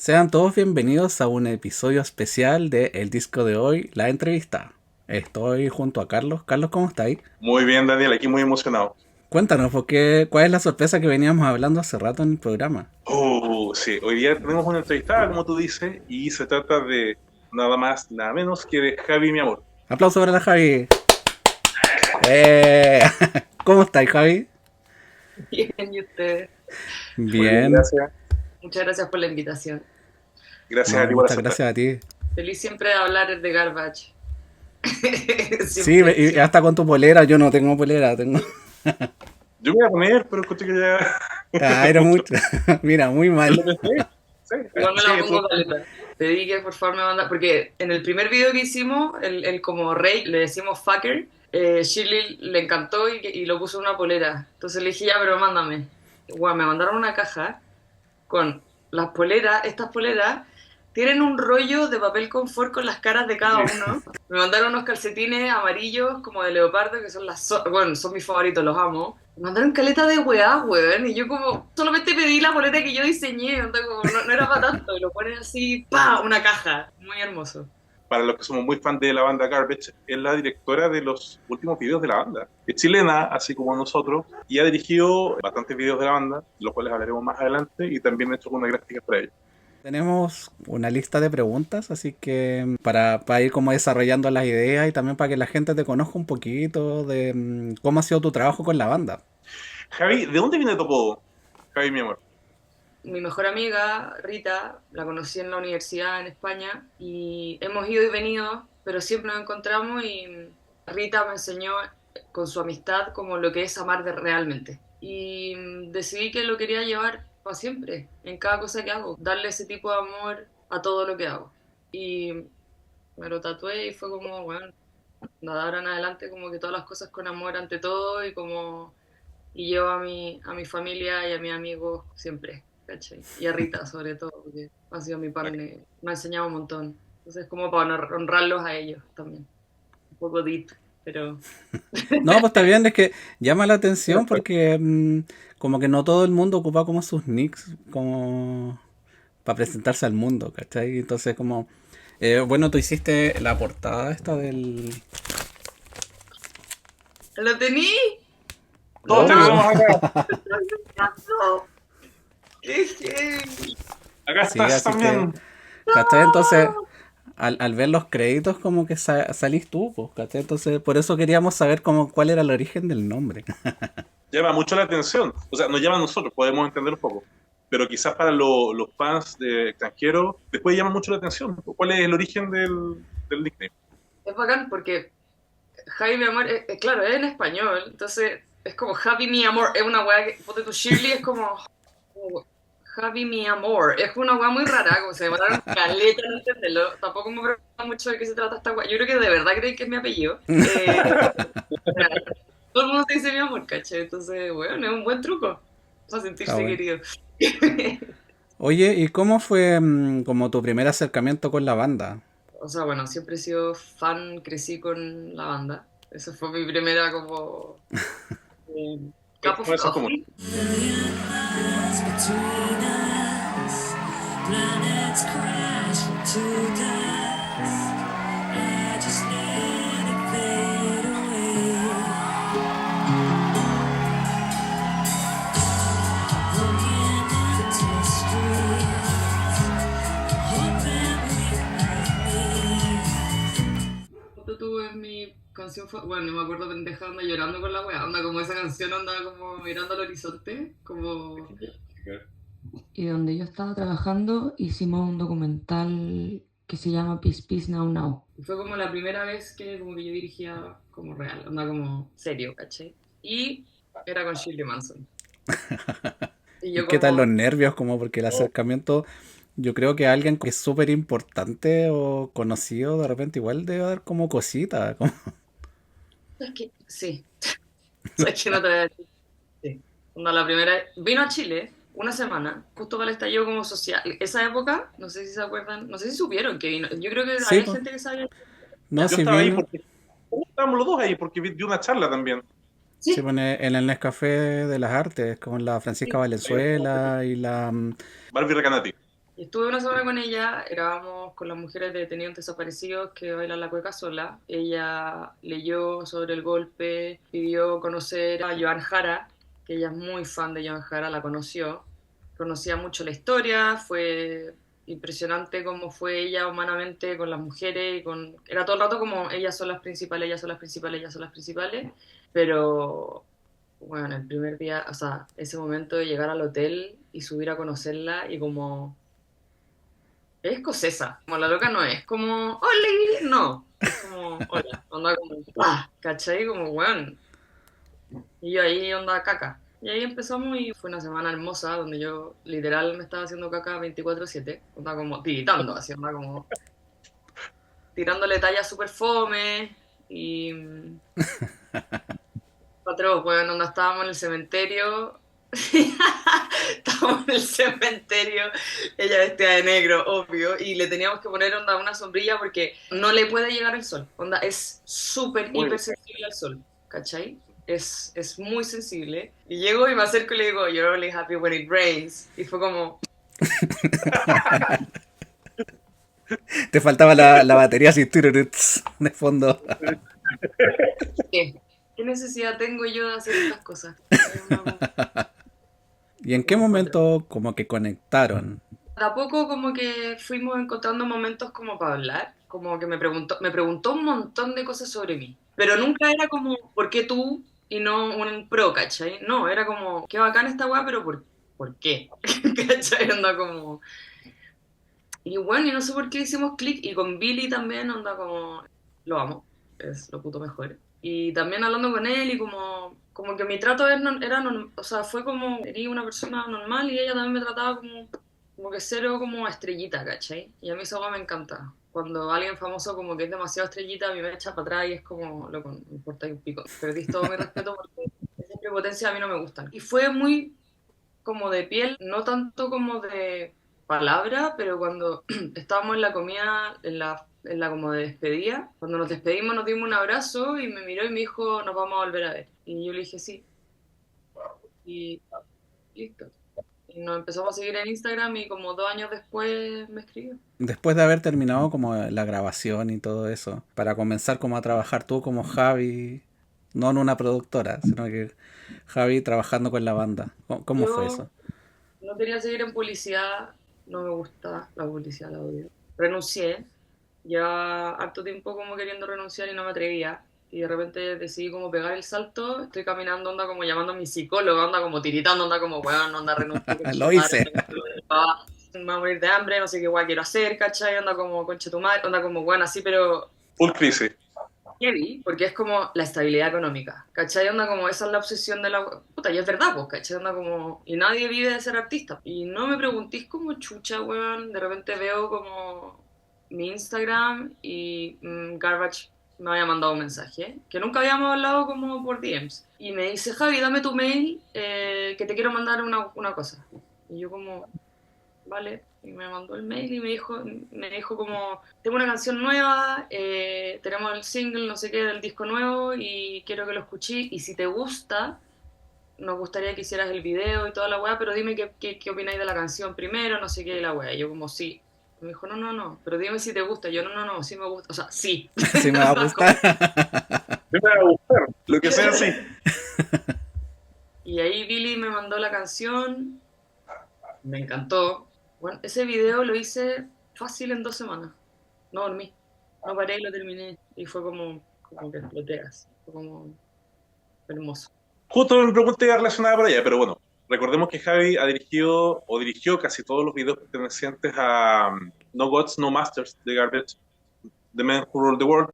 Sean todos bienvenidos a un episodio especial de El Disco de Hoy, la entrevista. Estoy junto a Carlos. Carlos, ¿cómo estáis? Muy bien, Daniel, aquí muy emocionado. Cuéntanos, ¿cuál es la sorpresa que veníamos hablando hace rato en el programa? Sí, hoy día tenemos una entrevistada, como tú dices, y se trata de nada más, nada menos que de Javi, mi amor. Aplauso para la Javi. Eh, ¿Cómo estáis, Javi? Bien, y ustedes. Muy bien, Bien. gracias. Muchas gracias por la invitación. Gracias a No, ti por muchas aceptar. gracias a ti. Feliz siempre de hablar de Garbage. Sí, Siempre, y siempre. hasta con tu polera, yo no tengo polera, tengo... Yo me voy a poner, pero escuché que ya Ah, era mucho. mucho. Mira, muy Yo mal. lo pensé. Sí, Igual me sí, la tú. pongo caleta. Pedí que por favor me manda, porque en el primer video que hicimos, el como rey, le decimos fucker, Shirley le encantó y lo puso en una polera. Entonces le dije, ya, pero mándame. Bueno, me mandaron una caja con las poleras, estas poleras tienen un rollo de papel confort con las caras de cada uno. Me mandaron unos calcetines amarillos como de leopardo, que son bueno, son mis favoritos, los amo. Me mandaron caleta de weá, weón, y yo como, solamente pedí la polera que yo diseñé, onda, como, no era para tanto, y lo ponen así, pa, una caja, muy hermoso. Para los que somos muy fans de la banda Garbage, es la directora de los últimos videos de la banda. Es chilena, así como nosotros, y ha dirigido bastantes videos de la banda, los cuales hablaremos más adelante, y también ha hecho unas gráficas para ellos. Tenemos una lista de preguntas, así que para ir como desarrollando las ideas y también para que la gente te conozca un poquito de cómo ha sido tu trabajo con la banda. Javi, ¿de dónde viene tu apodo? Javi, mi amor. Mi mejor amiga, Rita, la conocí en la universidad en España y hemos ido y venido, pero siempre nos encontramos y Rita me enseñó con su amistad como lo que es amar realmente. Y decidí que lo quería llevar para siempre, en cada cosa que hago, darle ese tipo de amor a todo lo que hago. Y me lo tatué y fue como, bueno, de ahora en adelante como que todas las cosas con amor ante todo y como y llevo a mi familia y a mis amigos siempre, ¿cachai? Y a Rita sobre todo, porque ha sido mi partner, me ha enseñado un montón. Entonces como para honrarlos a ellos también. Un poco deep, pero No, pues está bien, es que llama la atención porque como que no todo el mundo ocupa como sus nicks como para presentarse al mundo, ¿cachai? Entonces como, bueno, tú hiciste la portada esta del... ¿lo tení? Todos te Obvio. tenemos acá. ¡No! ¡Qué heavy! Acá Sí, estás así que, también. ¿cachai? Entonces, ¡No! al ver los créditos como que salís tú, pues, ¿cachai? Entonces, por eso queríamos saber como cuál era el origen del nombre. Llama mucho la atención. O sea, nos llama a nosotros, podemos entender un poco. Pero quizás para los fans de extranjeros, después llama mucho la atención. ¿Cuál es el origen del nickname? Es bacán porque Javi, mi amor, claro, es en español, entonces es como Javi, mi amor, es una weá que, ponte tu Shirley, es como Javi, mi amor, es una weá muy rara, como se demoraron caleta en entenderlo, tampoco me pregunta mucho de qué se trata esta weá, yo creo que de verdad creen que es mi apellido, todo el mundo te dice mi amor, ¿cachai? Entonces, bueno, es un buen truco para Está sentirse bueno. querido. Oye, ¿y cómo fue como tu primer acercamiento con la banda? O sea, bueno, siempre he sido fan, crecí con la banda, esa fue mi primera como eh, cup No, of eso es común. coffee. Between us, planets crash into dust. I just let it fade away. Looking into streets, hoping we Tú tuve mi canción, bueno, no me acuerdo pendeja, anda llorando con la wea, anda como esa canción, anda como mirando al horizonte, como... Y donde yo estaba trabajando hicimos un documental que se llama Peace Peace Now Now. Y fue como la primera vez que como que yo dirigía como real, anda como serio, ¿cachai? Y era con Shirley Manson. Y ¿Y yo qué tal los como, nervios? Como porque el Oh, acercamiento, yo creo que alguien que es súper importante o conocido, de repente igual debe dar como cosita. Como... es que, sí, es que no te voy a decir. Sí. Onda, la primera vino a Chile una semana, justo para el estallido como social. Esa época, no sé si se acuerdan, no sé si supieron que vino. Yo creo que Sí, había pues. gente que sabía. No, Ya. yo si estaba ahí vino. porque estábamos los dos ahí porque vi una charla también. Se Sí, pone en el Nescafé de las Artes, con la Francisca sí. Ahí estaba Valenzuela y la... Barbie Recanati. Y estuve una semana con ella, grabamos con las mujeres de detenidos desaparecidos que bailan la cueca sola. Ella leyó sobre el golpe, pidió conocer a Joan Jara, que ella es muy fan de Joan Jara, la conoció. Conocía mucho la historia, fue impresionante cómo fue ella humanamente con las mujeres, era todo el rato como ellas son las principales, ellas son las principales, ellas son las principales, pero bueno, el primer día, o sea, ese momento de llegar al hotel y subir a conocerla y como es escocesa, como la loca no es, como, hola, no, es como, hola, onda como, ¡pah! ¿Cachai? Como, weón. Y yo ahí, onda caca. Y ahí empezamos y fue una semana hermosa donde yo literal me estaba haciendo caca 24/7, onda como tiritando, así, onda como tirándole tallas super fome y patrón, weón, onda estábamos en el cementerio. Estábamos en el cementerio, ella vestida de negro, obvio, y le teníamos que poner onda una sombrilla porque no le puede llegar el sol. Onda es súper Muy bien. hipersensible al sol, ¿cachai? Es muy sensible. Y llego y me acerco y le digo, you're only happy when it rains. Y fue como, Te faltaba la batería así tururuts, de fondo. ¿qué? ¿Qué necesidad tengo yo de hacer estas cosas? Es una- ¿Y en qué momento como que conectaron? De a poco como que fuimos encontrando momentos como para hablar, como que me preguntó un montón de cosas sobre mí, pero nunca era como, ¿por qué tú? Y no un pro, ¿cachai? No, era como, qué bacán esta weá, pero ¿por qué? ¿Cachai? Onda como... Y bueno, y no sé por qué hicimos clic, y con Billy también, onda como, lo amo, es lo puto mejor. Y también hablando con él y como que mi trato o sea, fue como, era una persona normal y ella también me trataba como que cero como estrellita, ¿cachai? Y a mí esa hueá me encanta. Cuando alguien famoso como que es demasiado estrellita, a mí me echa para atrás y es como, loco, no me importa un pico. Perdís todo mi respeto porque esas prepotencias a mí no me gustan. Y fue muy como de piel, no tanto como de palabra, pero cuando estábamos en la comida, en la como de despedida, cuando nos despedimos nos dimos un abrazo y me miró y me dijo, nos vamos a volver a ver. Y yo le dije sí, y listo. Y nos empezamos a seguir en Instagram y como 2 años después me escribió. Después de haber terminado como la grabación y todo eso, para comenzar como a trabajar tú como Javi, no en una productora, sino que Javi trabajando con la banda. ¿Cómo fue Yo eso? no quería seguir en publicidad, no me gusta la publicidad, la odio. Renuncié, ya harto tiempo como queriendo renunciar y no me atrevía. Y de repente decidí como pegar el salto, estoy caminando, onda como llamando a mi psicólogo, onda como tiritando, onda como, weón, onda renuncio, conche Lo tu madre, hice. me voy a morir de hambre, no sé qué guay quiero hacer, ¿cachai? Onda como, conche tu madre, onda como, weón, así, pero Full crisis. heavy, porque es como la estabilidad económica, ¿cachai? Onda como esa es la obsesión de la... Puta, y es verdad, pues, ¿cachai? Onda como... Y nadie vive de ser artista. Y no me preguntéis como chucha, weón. De repente veo como mi Instagram y Garbage me había mandado un mensaje, que nunca habíamos hablado como por DMs. Y me dice, Javi, dame tu mail, que te quiero mandar una cosa. Y yo como, vale, y me mandó el mail y me dijo como, tengo una canción nueva, tenemos el single, no sé qué, del disco nuevo y quiero que lo escuches y si te gusta, nos gustaría que hicieras el video y toda la weá, pero dime qué opináis de la canción primero, no sé qué, y la weá. Y yo como, sí. Me dijo, no, no, no, pero dime si te gusta. Yo, no, no, no, sí me gusta. O sea, sí. Sí me va a gustar. Me va a gustar, lo que sea así. Y ahí Billy me mandó la canción, me encantó. Bueno, ese video lo hice fácil en 2 semanas. No dormí, no paré y lo terminé. Y fue como que exploteas. Fue como hermoso. Justo una pregunta relacionada para ella, pero bueno, recordemos que Javi ha dirigido o dirigió casi todos los videos pertenecientes a No Gods, No Masters de Garbage, The Men Who Rule the World.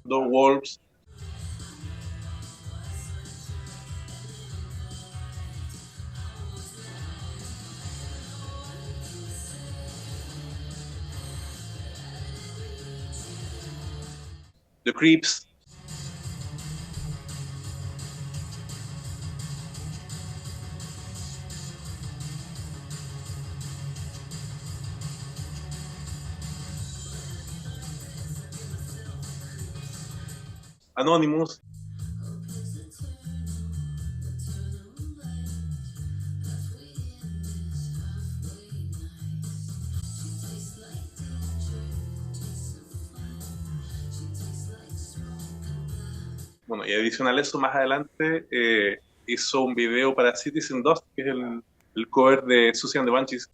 The Wolves. The Creeps. Anonymous. Bueno, y adicional a eso, más adelante hizo un video para Citizen Dust, que es el cover de Susie and the Banshees.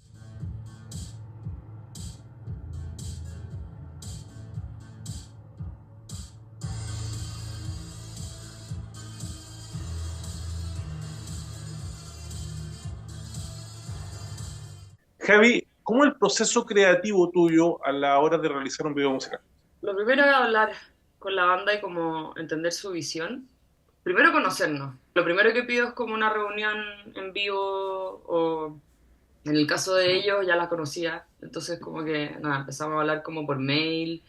Javi, ¿cómo es el proceso creativo tuyo a la hora de realizar un video musical? Lo primero es hablar con la banda y como entender su visión. Primero conocernos. Lo primero que pido es como una reunión en vivo o en el caso de ellos ya la conocía. Entonces como que nada, empezamos a hablar como por mail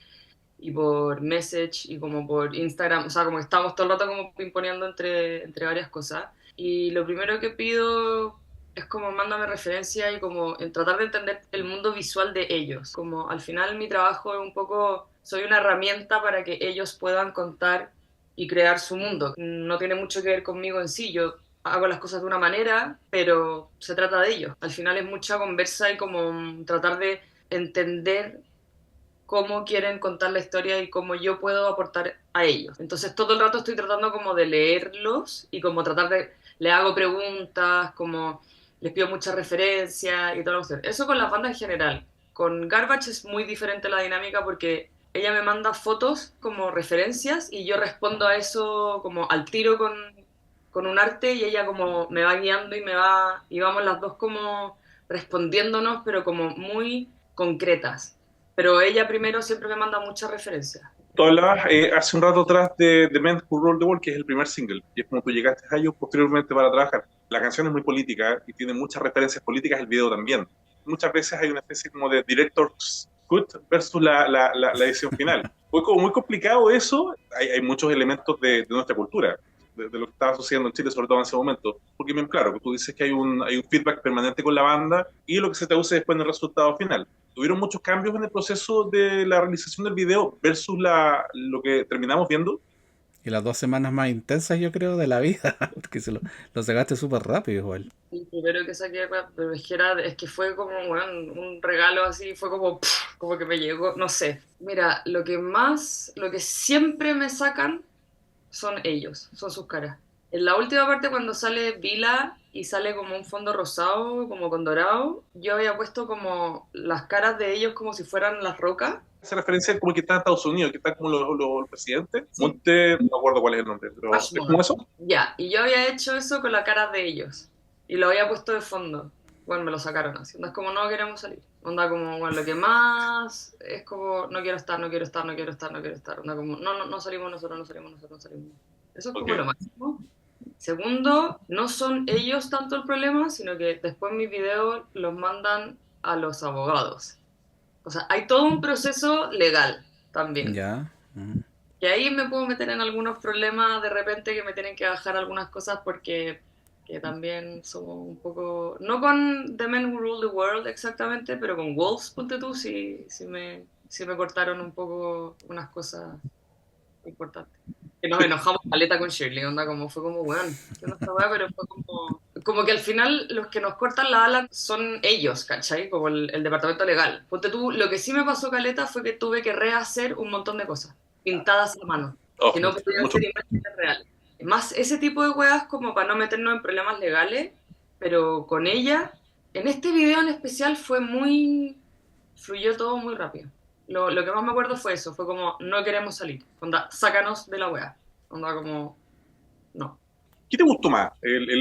y por message y como por Instagram. O sea, como que estamos todo el rato como pimponeando entre varias cosas. Y lo primero que pido es como mándame referencia y como en tratar de entender el mundo visual de ellos. Como al final mi trabajo es un poco, soy una herramienta para que ellos puedan contar y crear su mundo. No tiene mucho que ver conmigo en sí, yo hago las cosas de una manera, pero se trata de ellos. Al final es mucha conversa y como tratar de entender cómo quieren contar la historia y cómo yo puedo aportar a ellos. Entonces todo el rato estoy tratando como de leerlos y como tratar de, le hago preguntas, como les pido muchas referencias y todo lo que sea. Eso con las bandas en general. Con Garbage es muy diferente la dinámica porque ella me manda fotos como referencias y yo respondo a eso como al tiro con un arte y ella como me va guiando y me va, y vamos las dos como respondiéndonos, pero como muy concretas. Pero ella primero siempre me manda muchas referencias. Tú hablabas hace un rato atrás de The Men Who Rule the World, que es el primer single, y es como tú llegaste a ellos posteriormente para trabajar. La canción es muy política y tiene muchas referencias políticas, el video también. Muchas veces hay una especie como de director's cut versus la edición final. Fue como muy complicado eso, hay muchos elementos de nuestra cultura, de lo que estaba sucediendo en Chile, sobre todo en ese momento. Porque bien claro, que tú dices que hay un feedback permanente con la banda y lo que se traduce después en el resultado final. ¿Tuvieron muchos cambios en el proceso de la realización del video versus lo que terminamos viendo? Y las 2 semanas más intensas, yo creo, de la vida. Que lo sacaste súper rápido igual. El primero que saqué, pero es que fue como bueno, un regalo así, fue como, como que me llegó, no sé. Mira, lo que siempre me sacan son ellos, son sus caras. En la última parte cuando sale Vila y sale como un fondo rosado, como con dorado, yo había puesto como las caras de ellos como si fueran las rocas. Esa referencia como que está en Estados Unidos, que está como los presidentes. Sí. Monte, no me acuerdo cuál es el nombre, pero es Ashmore. como eso. Ya, y yo había hecho eso con la cara de ellos. Y lo había puesto de fondo. Bueno, me lo sacaron así. Onda es como, no queremos salir. Onda como, bueno, lo que más es como, no quiero estar, no quiero estar, no quiero estar, no quiero estar. Onda como, no salimos nosotros, no salimos nosotros, no salimos. Eso es como Ok. lo máximo. Segundo, no son ellos tanto el problema, sino que después mis videos los mandan a los abogados. O sea, hay todo un proceso legal también. Ya. Ujú. Y ahí me puedo meter en algunos problemas de repente que me tienen que bajar algunas cosas porque que también somos un poco... No con The Men Who Rule the World exactamente, pero con Wolves, ponte tú, sí me cortaron un poco unas cosas importantes. Que nos enojamos caleta con Shirley, onda como fue como, weón, yo no esta weá, pero fue como que al final los que nos cortan la ala son ellos, ¿cachai? Como el departamento legal. Ponte tú, lo que sí me pasó caleta fue que tuve que rehacer un montón de cosas, pintadas a mano, Oh, que no podían mucho. ser imágenes reales. Más ese tipo de weas como para no meternos en problemas legales, pero con ella, en este video en especial fluyó todo muy rápido. Lo que más me acuerdo fue eso, fue como, no queremos salir, onda, sácanos de la wea, onda como, no. ¿Qué te gustó más?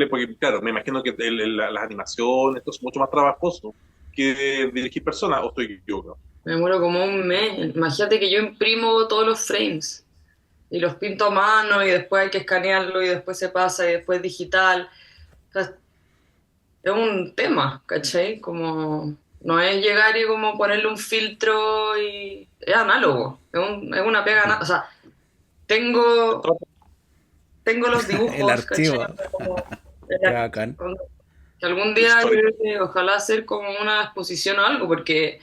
Porque, claro, me imagino que las animaciones, esto es mucho más trabajoso que dirigir personas, o estoy equivocado. Me demoro como un mes, imagínate que yo imprimo todos los frames y los pinto a mano y después hay que escanearlo y después se pasa y después digital. O sea, es un tema, ¿cachai? Como no es llegar y como ponerle un filtro y es análogo, es una pega análoga. O sea, tengo, tengo los dibujos, El archivo. ¿cachai? Como, Qué bacán. que algún día yo creo que ojalá hacer como una exposición o algo, porque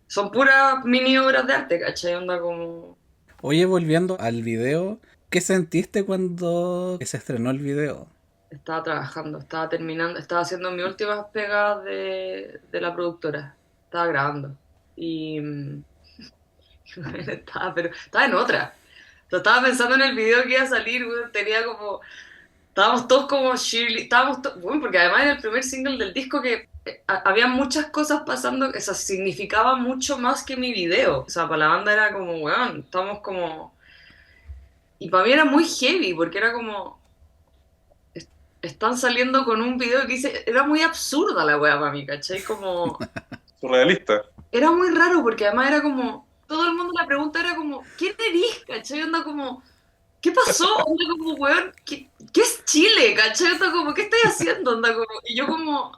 son puras mini obras de arte, ¿cachai? Onda como... Oye, volviendo al video, ¿Qué sentiste cuando se estrenó el video? Estaba trabajando, estaba terminando, estaba haciendo mis últimas pegas de la productora. Estaba grabando. Y estaba en otra. O sea, estaba pensando en el video que iba a salir, weón. Tenía como. Estábamos todos como Shirley. Bueno, porque además era el primer single del disco que había muchas cosas pasando. O sea, significaba mucho más que mi video. O sea, para la banda era como, weón, estamos como. Y para mí era muy heavy, porque era como. Están saliendo con un video que hice. Era muy absurda la weá para mí, ¿cachai? Como. Surrealista. Era muy raro porque además era como, todo el mundo la pregunta era como, ¿quién eres? ¿Cachai? Onda como, ¿qué pasó? Onda como, weón, ¿qué es Chile? ¿Cachai? Onda como, ¿qué estoy haciendo? Onda como, y yo como,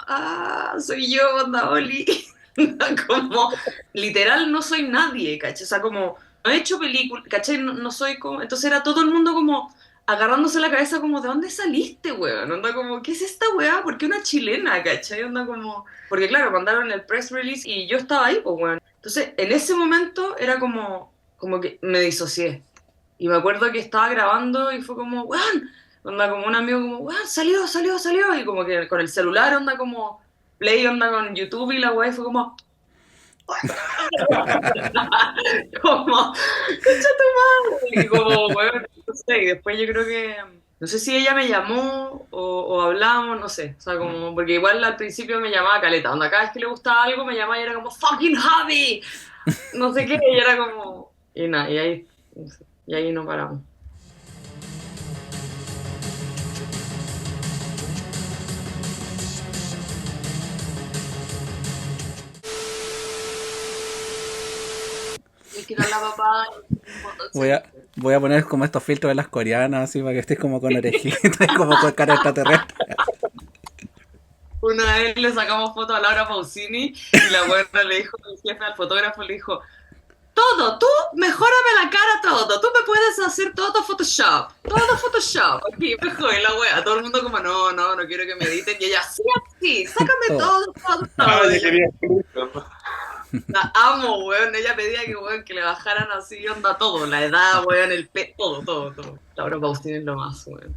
soy yo, onda Oli. Onda como, literal no soy nadie, ¿cachai? O sea, como, no he hecho película, ¿cachai? No soy como, entonces era todo el mundo como, agarrándose la cabeza como, ¿de dónde saliste, weón? Onda como, ¿qué es esta weá? ¿Por qué una chilena, cachai? Onda como... Porque claro, mandaron el press release y yo estaba ahí, pues, weón. Entonces, en ese momento era como que me disocié. Y me acuerdo que estaba grabando y fue como, weón, onda como un amigo como, weón, salió. Y como que con el celular, onda como, play, onda con YouTube y la weá, y fue como... como, concha tu madre. Y como, weón, no sé, y después yo creo que, no sé si ella me llamó o hablamos, no sé, o sea, como, porque igual al principio me llamaba Caleta, onda, cada vez que le gustaba algo me llamaba y era como, fucking Javi, no sé qué, y era como, y nada, y ahí, no sé, y ahí no paramos. Y quitar la papada. Voy a poner como estos filtros de las coreanas, así, para que estés como con orejitas y como con cara extraterrestre. Una vez le sacamos foto a Laura Pausini y la buena le dijo, el jefe al fotógrafo le dijo, todo, tú mejórame la cara todo, tú me puedes hacer todo Photoshop, aquí mejor la wea, todo el mundo como no quiero que me editen y ella, sí, sácame todo. Ya quería. La amo, weón, ella pedía que, weón, que le bajaran así, onda todo, la edad, weón, todo. Laura Pausini es lo más, weón.